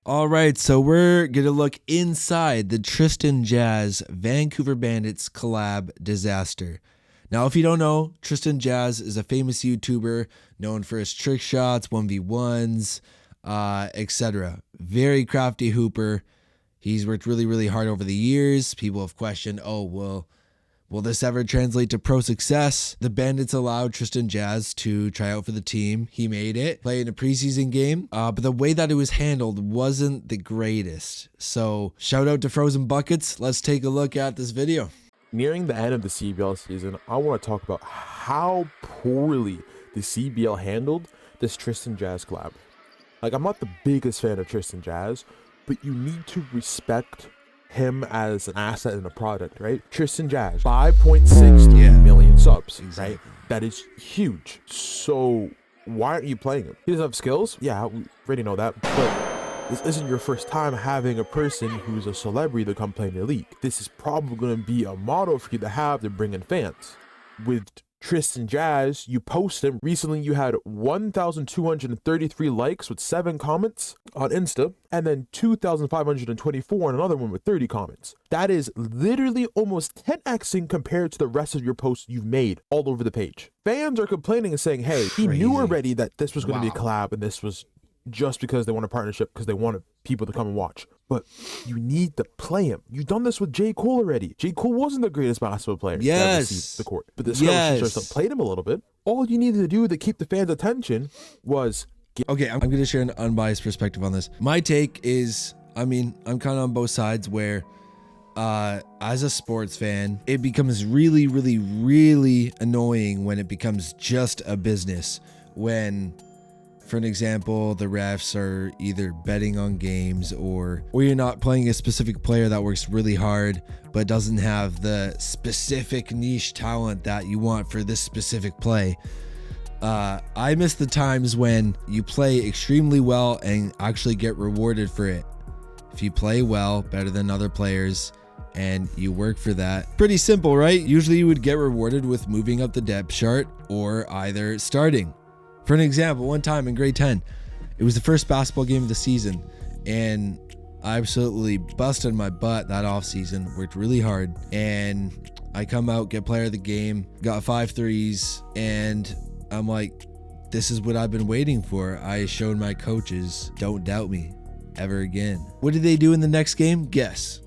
All right, so we're going to look inside the Tristan Jass Vancouver Bandits collab disaster. Now, if you don't know, Tristan Jass is a famous YouTuber known for his trick shots, 1v1s, etc. Very crafty hooper. He's worked really, really hard over the years. People have questioned, will this ever translate to pro success? The Bandits allowed Tristan Jass to try out for the team. He made it, play in a preseason game, but the way that it was handled wasn't the greatest. So shout out to Frozen Buckets. Let's take a look at this video. Nearing the end of the CBL season, I want to talk about how poorly the CBL handled this Tristan Jass collab. Like, I'm not the biggest fan of Tristan Jass, but you need to respect him as an asset and a product, right? Tristan Jass, 5.6 million subs, right? That is huge. So why aren't you playing him? He doesn't have skills. Yeah, we already know that. But this isn't your first time having a person who's a celebrity to come play in the league. This is probably going to be a model for you to have to bring in fans. With Tristan Jass, you post him. Recently, you had 1,233 likes with 7 comments on Insta, and then 2,524 on another one with 30 comments. That is literally almost 10xing compared to the rest of your posts you've made all over the page. Fans are complaining and saying, hey, he knew already that this was going to be a collab, and this was just because they want a partnership, because they wanted people to come and watch. But you need to play him. You've done this with J. Cole already. J. Cole wasn't the greatest basketball player to ever see the court. But this guy just played him a little bit. All you needed to do to keep the fans' attention was... Okay, I'm going to share an unbiased perspective on this. My take is, I'm kind of on both sides where, as a sports fan, it becomes really, really, really annoying when it becomes just a business. When... For an example, the refs are either betting on games or you're not playing a specific player that works really hard but doesn't have the specific niche talent that you want for this specific play. I miss the times when you play extremely well and actually get rewarded for it. If you play well, better than other players, and you work for that. Pretty simple, right? Usually you would get rewarded with moving up the depth chart or either starting. For an example, one time in grade 10, it was the first basketball game of the season, and I absolutely busted my butt that off season, worked really hard, and I come out, get player of the game, got 5 threes, and I'm like, this is what I've been waiting for. I showed my coaches, don't doubt me ever again. What did they do in the next game? Guess.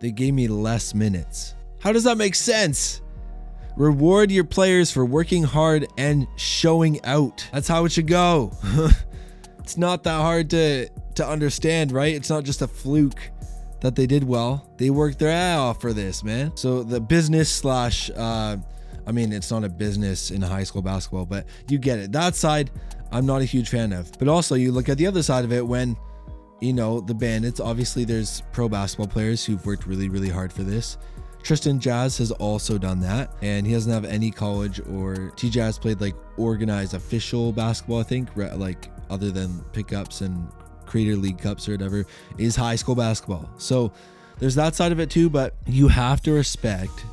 They gave me less minutes. How does that make sense? Reward your players for working hard and showing out. That's how it should go. It's not that hard to understand, right? It's not just a fluke that they did well. They worked their ass off for this, man. So the business slash, it's not a business in high school basketball, but you get it. That side, I'm not a huge fan of. But also you look at the other side of it when, the Bandits, obviously there's pro basketball players who've worked really, really hard for this. Tristan Jass has also done that, and he doesn't have any college or T-Jass played like organized official basketball, I think, like other than pickups and Creator League Cups or whatever, is high school basketball. So there's that side of it too, but you have to respect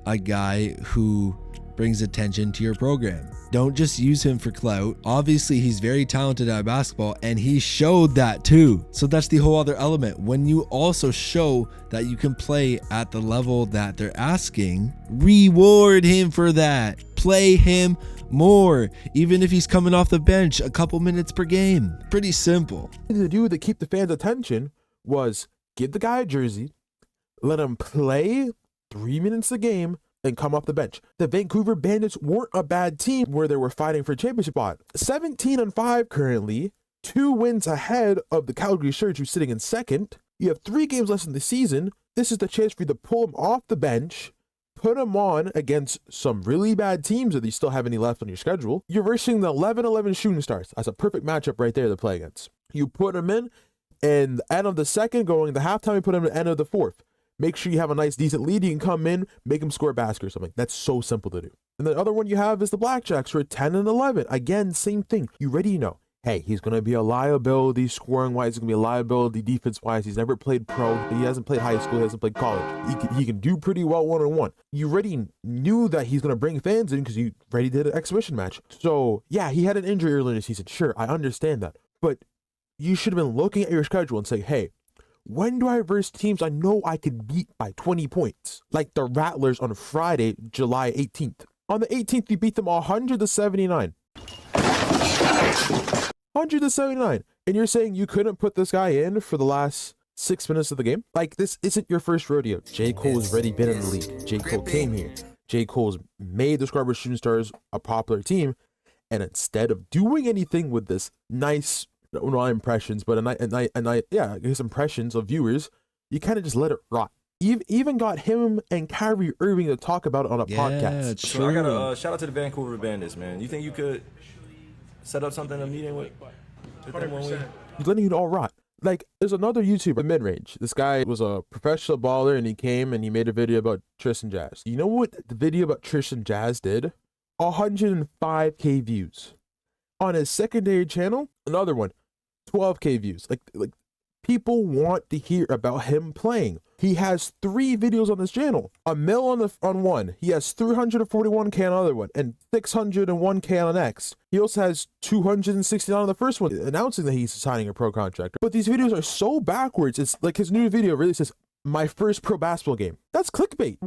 a guy who brings attention to your program. Don't just use him for clout. Obviously, he's very talented at basketball, and he showed that too. So that's the whole other element. When you also show that you can play at the level that they're asking, reward him for that. Play him more, even if he's coming off the bench a couple minutes per game. Pretty simple. What to do to keep the fans' attention was give the guy a jersey, let him play 3 minutes a game, and come off the bench. The Vancouver Bandits weren't a bad team where they were fighting for a championship spot. 17-5 currently, 2 wins ahead of the Calgary Surge, who's sitting in second. You have 3 games left in the season. This is the chance for you to pull him off the bench, put him on against some really bad teams that you still have any left on your schedule. You're versing the 11-11 shooting stars. That's a perfect matchup right there to play against. You put him in, and the end of the second, going the halftime, you put him at the end of the fourth. Make sure you have a nice, decent lead. You can come in, make him score a basket or something. That's so simple to do. And the other one you have is the Blackjacks, who are 10-11. Again, same thing. You already know. hey, he's going to be a liability scoring wise. He's going to be a liability defense wise. He's never played pro. He hasn't played high school. He hasn't played college. He can do pretty well one-on-one. You already knew that he's going to bring fans in because you already did an exhibition match. So yeah, he had an injury earlier in the season. Sure, I understand that. But you should have been looking at your schedule and saying, hey, when do I verse teams I know I could beat by 20 points? Like the Rattlers on Friday, July 18th. On the 18th, you beat them 100-79. 100-79. And you're saying you couldn't put this guy in for the last 6 minutes of the game? Like, this isn't your first rodeo. J. Cole has already been in the league. J. Cole came here. J. Cole's made the Scarborough Shooting Stars a popular team. And instead of doing anything with this nice, not impressions, but his impressions of viewers, you kind of just let it rot. Even got him and Kyrie Irving to talk about it on a podcast. So I got a shout out to the Vancouver Bandits, man. You think you could set up something, a meeting with them 1 week? You're letting it all rot. Like, there's another YouTuber, mid-range. This guy was a professional baller, and he came and he made a video about Tristan Jass. You know what the video about Tristan Jass did? 105K views. On his secondary channel, another one, 12K views. Like people want to hear about him playing. He has 3 videos on this channel. $1 million on one. He has 341K on another one and 601K on the next. He also has 269 on the first one, announcing that he's signing a pro contract. But these videos are so backwards. It's like his new video really says, "My first pro basketball game." That's clickbait.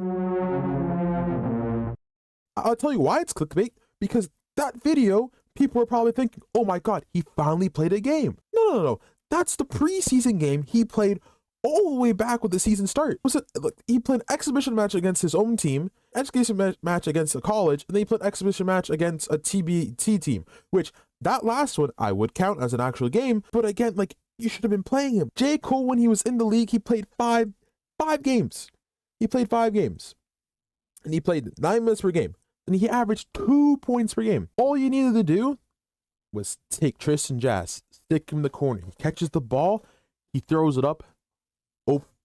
I'll tell you why it's clickbait. Because that video, people are probably thinking, "Oh my God, he finally played a game." No. That's the preseason game he played all the way back when the season started. He played an exhibition match against his own team, exhibition match against a college, and then he played an exhibition match against a TBT team, which that last one I would count as an actual game. But again, like, you should have been playing him. J. Cole, when he was in the league, he played five games. He played 5 games. And he played 9 minutes per game. And he averaged 2 points per game. All you needed to do was take Tristan Jass, stick him in the corner. He catches the ball, he throws it up,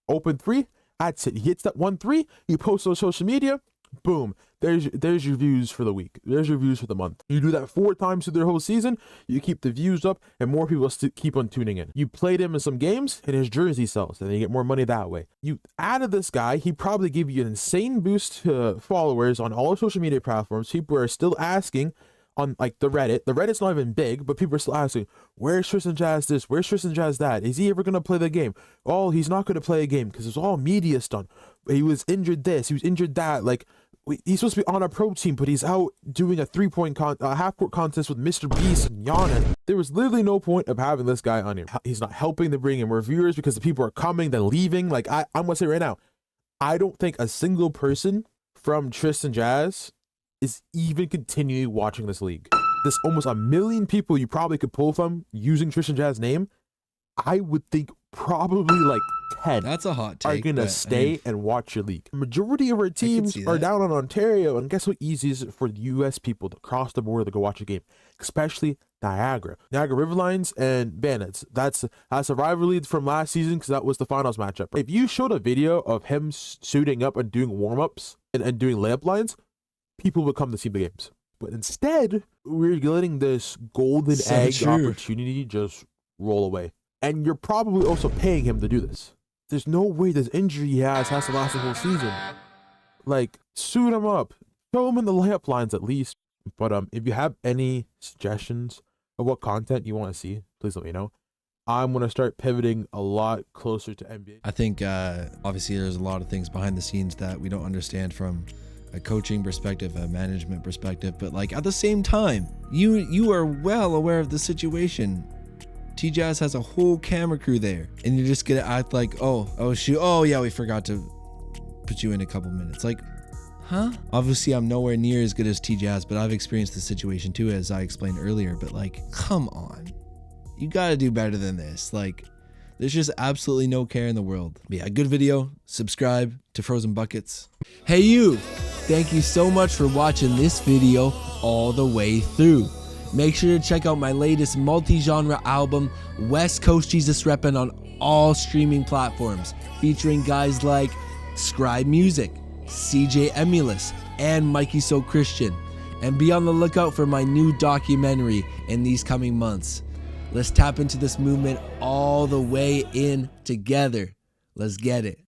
open 3. That's it. He hits that 1-3. You post on social media. Boom. There's your views for the week. There's your views for the month. You do that 4 times through their whole season. You keep the views up, and more people keep on tuning in. You played him in some games, and his jersey sells, and you get more money that way. You added this guy. He probably gave you an insane boost to followers on all social media platforms. People are still asking on like the Reddit. The Reddit's not even big, but people are still asking, where's Tristan Jass this? Where's Tristan Jass that? Is he ever going to play the game? Oh, he's not going to play a game because it's all media stunt. He was injured this, he was injured that. Like, he's supposed to be on a pro team, but he's out doing a 3-point half-court contest with Mr. Beast and Giannis. There was literally no point of having this guy on here. He's not helping to bring in more viewers because the people are coming, then leaving. Like, I'm going to say right now, I don't think a single person from Tristan Jass is even continuing watching this league. There's almost 1 million people you probably could pull from using Tristan Jass' name. I would think probably like 10 That's a hot take, are gonna stay and watch your league. Majority of our teams are down in Ontario, and guess how easy is it for the US people to cross the border to go watch a game, especially Niagara Riverlines and Bandits. That's a rivalry from last season because that was the finals matchup. If you showed a video of him suiting up and doing warm-ups and doing layup lines, people would come to see the games. But instead, we're letting this golden egg opportunity just roll away. And you're probably also paying him to do this. There's no way this injury he has to last the whole season. Like, suit him up. Show him in the layup lines at least. But if you have any suggestions of what content you want to see, please let me know. I'm going to start pivoting a lot closer to NBA. I think, obviously, there's a lot of things behind the scenes that we don't understand from a coaching perspective, a management perspective. But, like, at the same time, you are well aware of the situation. T-Jass has a whole camera crew there, and you're just gonna act like, oh shoot, oh yeah, we forgot to put you in a couple minutes. Like, huh? Obviously, I'm nowhere near as good as T-Jass, but I've experienced the situation too, as I explained earlier. But like, come on, you gotta do better than this. Like, there's just absolutely no care in the world. But yeah, good video. Subscribe to Frozen Buckets. Hey you, thank you so much for watching this video all the way through. Make sure to check out my latest multi-genre album, West Coast Jesus Reppin', on all streaming platforms, featuring guys like Scribe Music, CJ Emulous, and Mikey So Christian. And be on the lookout for my new documentary in these coming months. Let's tap into this movement all the way in together. Let's get it.